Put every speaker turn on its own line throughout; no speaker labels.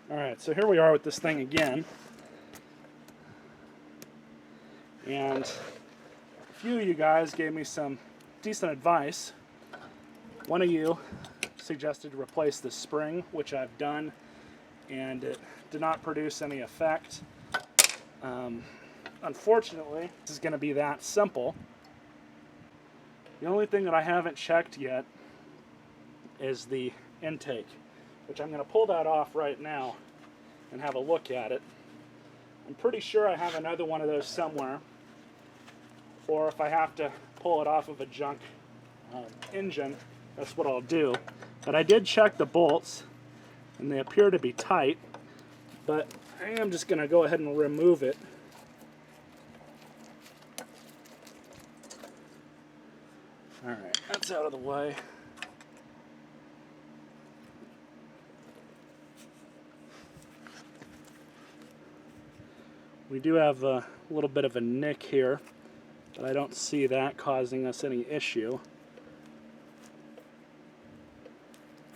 Alright, so here we are with this thing again. And a few of you guys gave me some decent advice. One of you suggested to replace the spring, which I've done, and it did not produce any effect. Unfortunately, this is going to be that simple. The only thing that I haven't checked yet is the intake, which I'm going to pull that off right now and have a look at it. I'm pretty sure I have another one of those somewhere, or if I have to pull it off of a junk engine, that's what I'll do. But I did check the bolts, and they appear to be tight, but I am just going to go ahead and remove it. Alright, that's out of the way. We do have a little bit of a nick here, but I don't see that causing us any issue.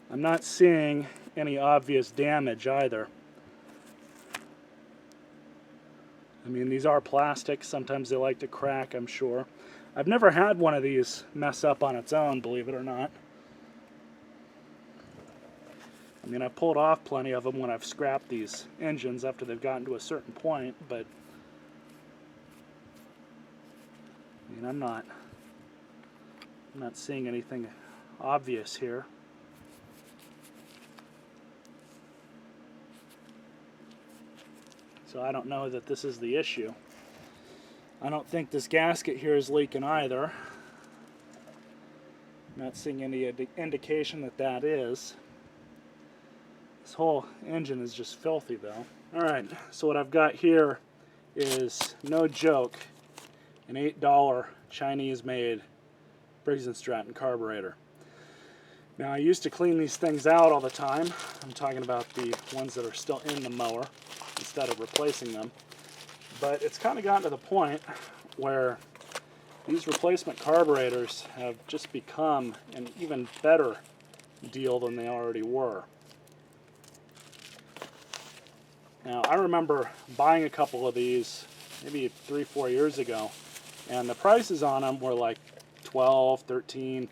I'm not seeing any obvious damage either. I mean, these are plastic. Sometimes they like to crack, I'm sure. I've never had one of these mess up on its own, believe it or not. I mean, I've pulled off plenty of them when I've scrapped these engines after they've gotten to a certain point, but I mean, I'm not seeing anything obvious here. So I don't know that this is the issue. I don't think this gasket here is leaking either. I'm not seeing any indication that that is. This whole engine is just filthy though. Alright, so what I've got here is, no joke, an $8 Chinese made Briggs & Stratton carburetor. Now I used to clean these things out all the time. I'm talking about the ones that are still in the mower instead of replacing them. But it's kind of gotten to the point where these replacement carburetors have just become an even better deal than they already were. Now, I remember buying a couple of these maybe 3-4 years ago, and the prices on them were like $12, $13,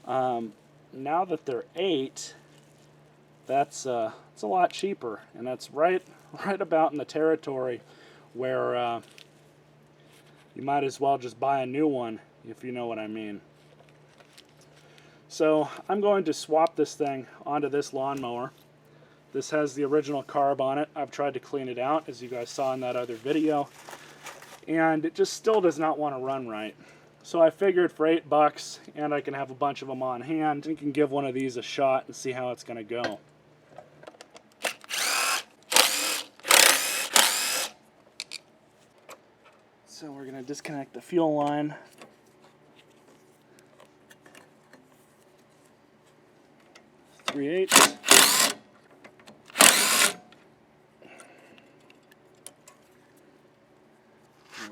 $15. Now that they're $8, that's a lot cheaper, and that's right about in the territory where you might as well just buy a new one, if you know what I mean. So I'm going to swap this thing onto this lawnmower. This has the original carb on it. I've tried to clean it out, as you guys saw in that other video, and it just still does not want to run right. So I figured for $8, and I can have a bunch of them on hand, and can give one of these a shot and see how it's going to go. So we're going to disconnect the fuel line. There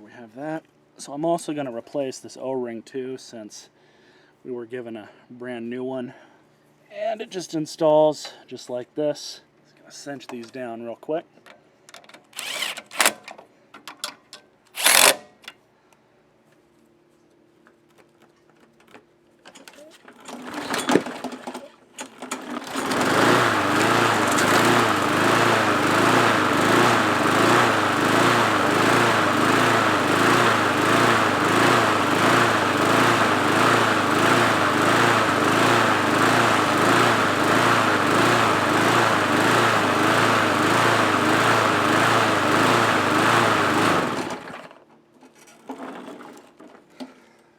we have that. So I'm also going to replace this O-ring too, since we were given a brand new one. And it just installs just like this. Just going to cinch these down real quick.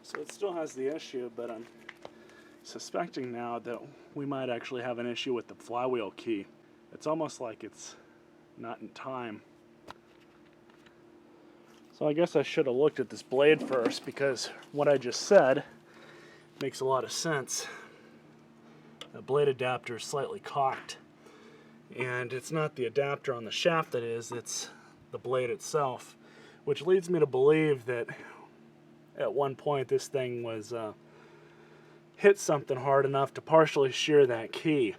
So it still has the issue, but I'm suspecting now that we might actually have an issue with the flywheel key. It's almost like it's not in time. So I guess I should have looked at this blade first, because what I just said makes a lot of sense. The blade adapter is slightly cocked, and it's not the adapter on the shaft that is, it's the blade itself, which leads me to believe that at one point this thing was hit something hard enough to partially shear that key.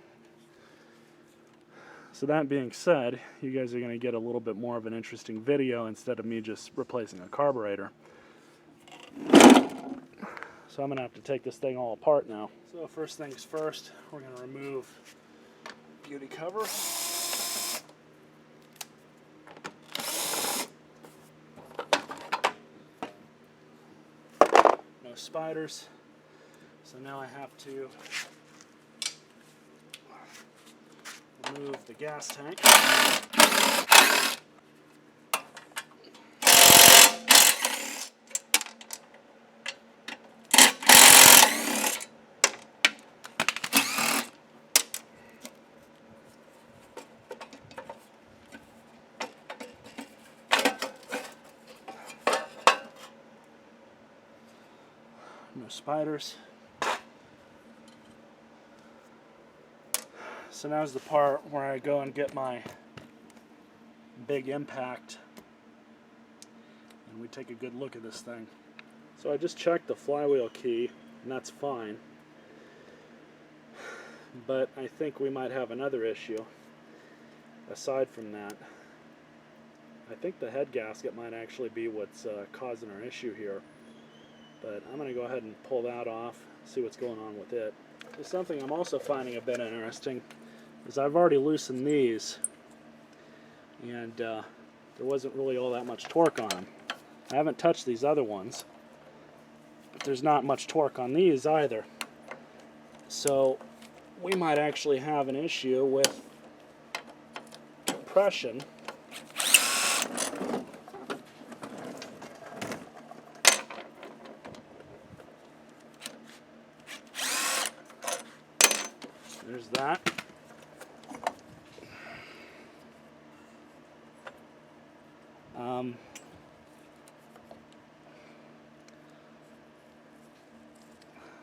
So that being said, you guys are going to get a little bit more of an interesting video instead of me just replacing a carburetor. So I'm going to have to take this thing all apart now. So first things first, we're going to remove beauty cover. No spiders. So now I have to remove the gas tank. No spiders. So now's the part where I go and get my big impact and we take a good look at this thing. So I just checked the flywheel key and that's fine, but I think we might have another issue aside from that. I think the head gasket might actually be what's causing our issue here, but I'm going to go ahead and pull that off, see what's going on with it. So something I'm also finding a bit interesting is I've already loosened these, and there wasn't really all that much torque on them. I haven't touched these other ones, but there's not much torque on these either. So we might actually have an issue with compression. There's that.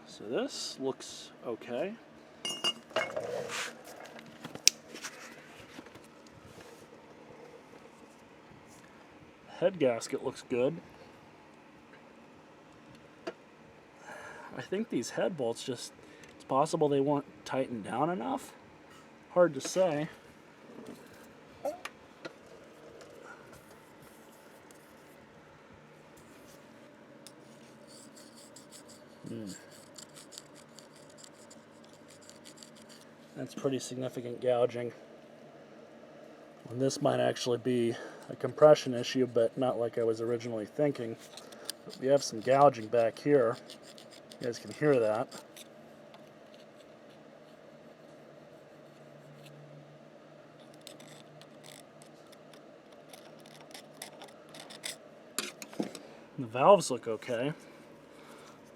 So this looks okay. Head gasket looks good. I think these head bolts just, it's possible they weren't tightened down enough. Hard to say. That's pretty significant gouging. And this might actually be a compression issue, but not like I was originally thinking. We have some gouging back here. You guys can hear that. The valves look okay.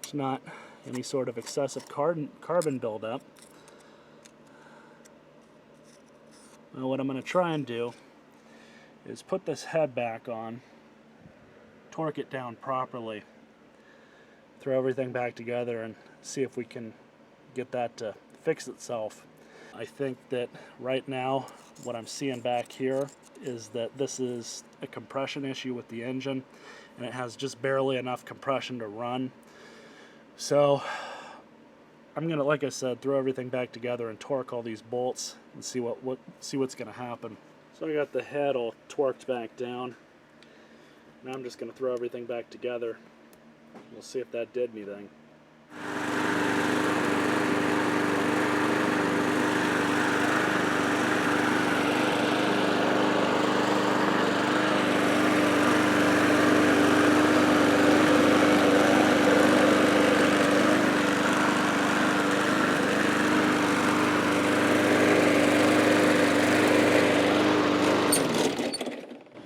There's not any sort of excessive carbon buildup. Now what I'm going to try and do is put this head back on, torque it down properly, throw everything back together and see if we can get that to fix itself. I think that right now what I'm seeing back here is that this is a compression issue with the engine, and it has just barely enough compression to run. So I'm gonna, like I said, throw everything back together and torque all these bolts and see what's gonna happen. So I got the head all torqued back down. Now I'm just gonna throw everything back together. We'll see if that did anything.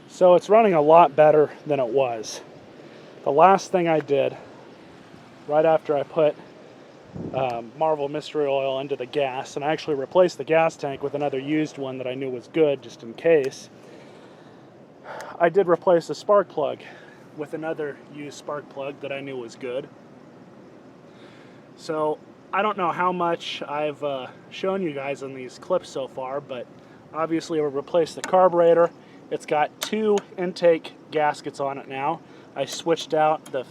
So it's running a lot better than it was. The last thing I did, right after I put Marvel Mystery Oil into the gas, and I actually replaced the gas tank with another used one that I knew was good, just in case, I did replace the spark plug with another used spark plug that I knew was good. So I don't know how much I've shown you guys in these clips so far, but obviously we replaced the carburetor. It's got 2 intake gaskets on it now. I switched out the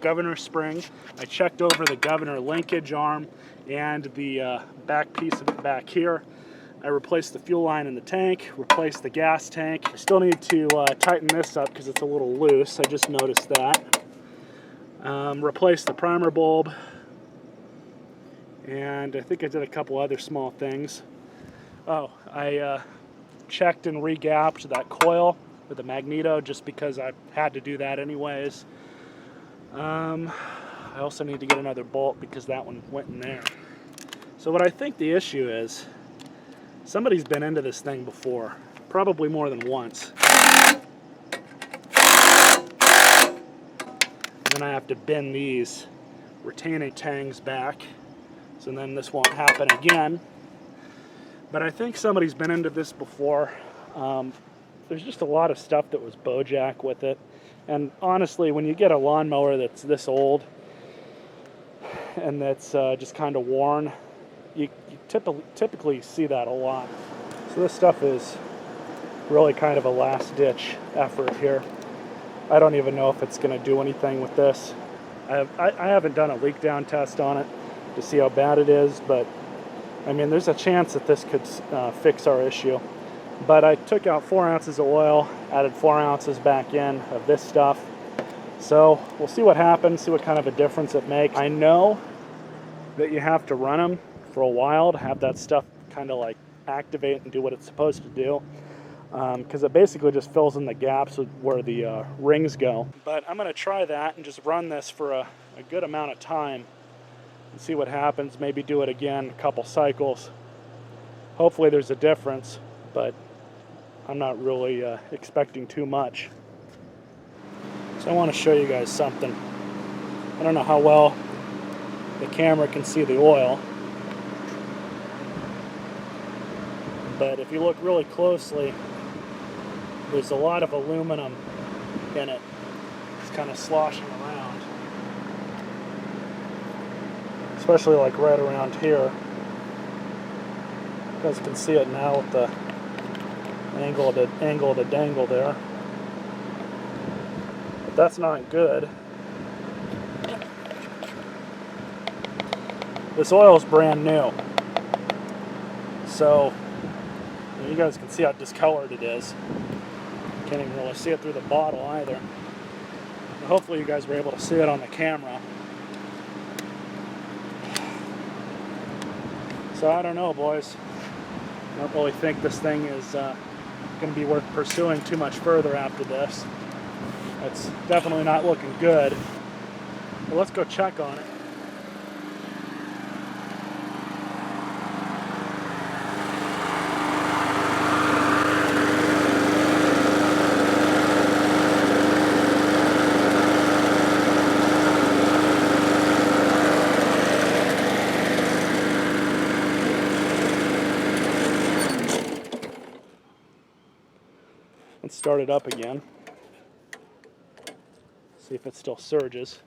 governor spring. I checked over the governor linkage arm and the back piece of it back here. I replaced the fuel line in the tank, replaced the gas tank. I still need to tighten this up because it's a little loose. I just noticed that. Replaced the primer bulb. And I think I did a couple other small things. Oh, I checked and regapped that coil with the magneto just because I had to do that anyways. I also need to get another bolt because that one went in there. So what I think the issue is, somebody's been into this thing before, probably more than once. And then I have to bend these retaining tangs back, so then this won't happen again. But I think somebody's been into this before. There's just a lot of stuff that was Bojack with it. And honestly, when you get a lawnmower that's this old and that's just kind of worn, you typically see that a lot. So this stuff is really kind of a last-ditch effort here. I don't even know if it's going to do anything with this. I haven't done a leak down test on it to see how bad it is, but I mean, there's a chance that this could fix our issue. But I took out 4 ounces of oil, added 4 ounces back in of this stuff. So we'll see what happens, see what kind of a difference it makes. I know that you have to run them for a while to have that stuff kind of like activate and do what it's supposed to do. Because it basically just fills in the gaps where the rings go. But I'm going to try that and just run this for a good amount of time and see what happens. Maybe do it again a couple cycles. Hopefully there's a difference, but I'm not really expecting too much. So I want to show you guys something. I don't know how well the camera can see the oil, but if you look really closely, there's a lot of aluminum in it. It's kind of sloshing around, especially like right around here. You guys can see it now with the angle of the dangle there. But that's not good. This oil is brand new, so you guys can see how discolored it is. Can't even really see it through the bottle either. But hopefully you guys were able to see it on the camera. So I don't know, boys. I don't really think this thing is going to be worth pursuing too much further after this. It's definitely not looking good. But let's go check on it. Let's start it up again. See if it still surges.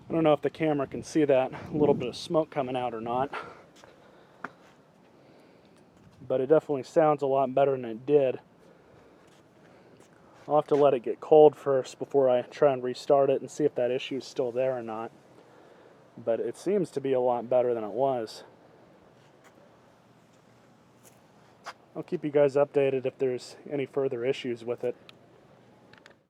I don't know if the camera can see that little bit of smoke coming out or not, but it definitely sounds a lot better than it did. I'll have to let it get cold first before I try and restart it and see if that issue is still there or not, but it seems to be a lot better than it was. I'll keep you guys updated if there's any further issues with it.